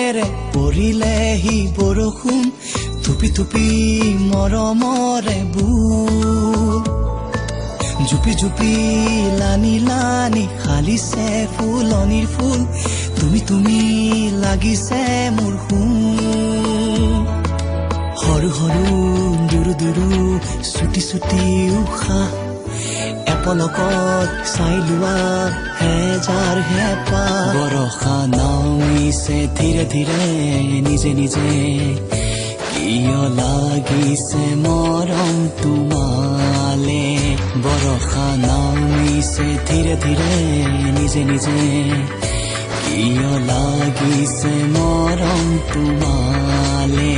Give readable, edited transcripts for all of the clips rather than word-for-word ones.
টোপালেৰে পৰিলেহি বৰষুণ থুপি থুপি মৰমৰে বুল জুপি জুপি লানি লানি খালিছে ফুলনিৰ ফুল তুমি তুমি লাগিছে মোৰ সোণ সৰু সৰু দুৰু দুৰু চুটি চুটি উশাহ এপলকত চাই লোৱা হেজাৰ হেঁপাহ বৰষা নামিছে ধীৰে ধীৰে নিজে নিজে কিয় লাগিছে মৰম তোমালে বৰষা নামিছে ধীৰে ধীৰে নিজে নিজে কিয় লাগিছে মৰম তোমালে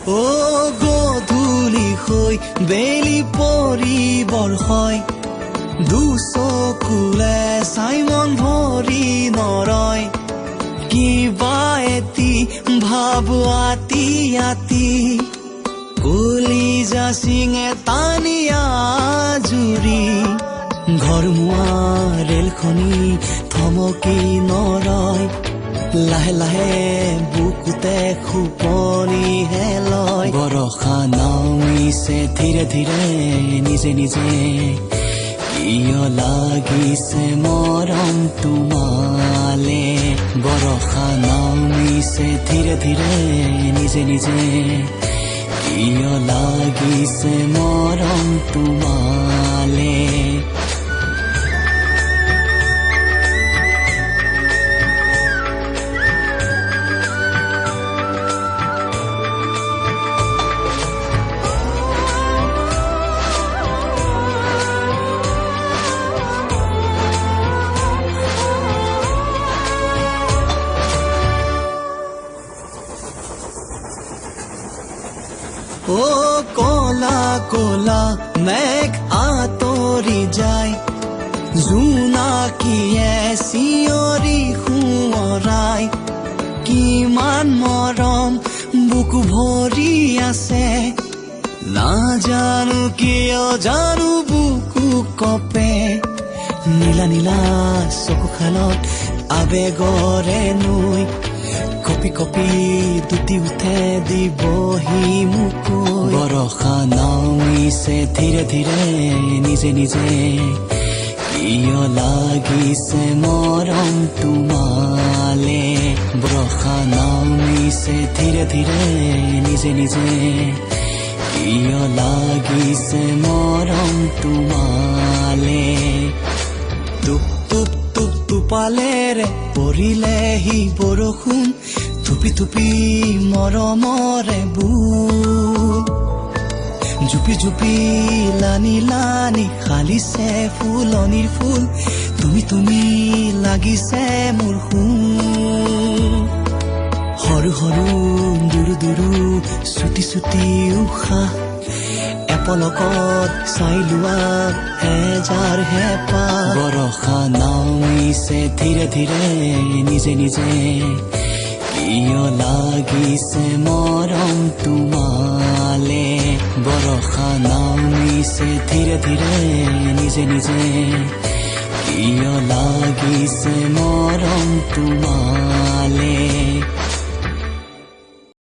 গধূলি হৈ বেলি পৰিবৰ হয় দুচকুলে চাই মন ভৰি নৰয় কিবা এটি ভাব আতি আতি কলিজা চিঙে টানিয়া জুৰি ঘৰমুৱা ৰেলখনি থমকি নৰয় লাহে লাহে বুকুতে খোপনিহে লয় বৰষা নামিছে ধীৰে ধীৰে নিজে নিজে কিয় লাগিছে মৰম তোমালে বৰষা নামিছে ধীৰে ধীৰে নিজে নিজে কিয় লাগিছে মৰম তোমালে কলা কলা মেঘ আঁতৰি যায় জোনাকীয়ে চিঞৰি সোঁৱৰাই কিমান মৰম বুক ভৰি আছে নাজানো কিয় জানো বুকু কপে নীলা নীলা চকু খালত আবেগৰে নৈ কপি কপি দুটি উঠে দিবহি মুকুই বৰষা নামিছে ধীৰে ধীৰে নিজে নিজে কিয় লাগিছে মৰম তোমালে বৰষা নামিছে ধীৰে ধীৰে নিজে নিজে কিয় লাগিছে মৰম তোমালে টুপ টুপ টুপ টোপালেৰে পৰিলেহি বৰষুণ থুপি থুপি মৰমৰে বুল জুপি জুপি লানি লানি খালিছে ফুলনিৰ ফুল তুমি তুমি লাগিছে মোৰ সোণ সৰু সৰু দুৰু দুৰু চুটি চুটি উশাহ এপলকত চাই লোৱা হেজাৰ হেঁপাহ বৰষা নামিছে ধীৰে ধীৰে নিজে নিজে কিয় লাগিছে মৰম তোমালে বৰষা নামিছে ধীৰে ধীৰে নিজে নিজে কিয় লাগিছে মৰম তোমালে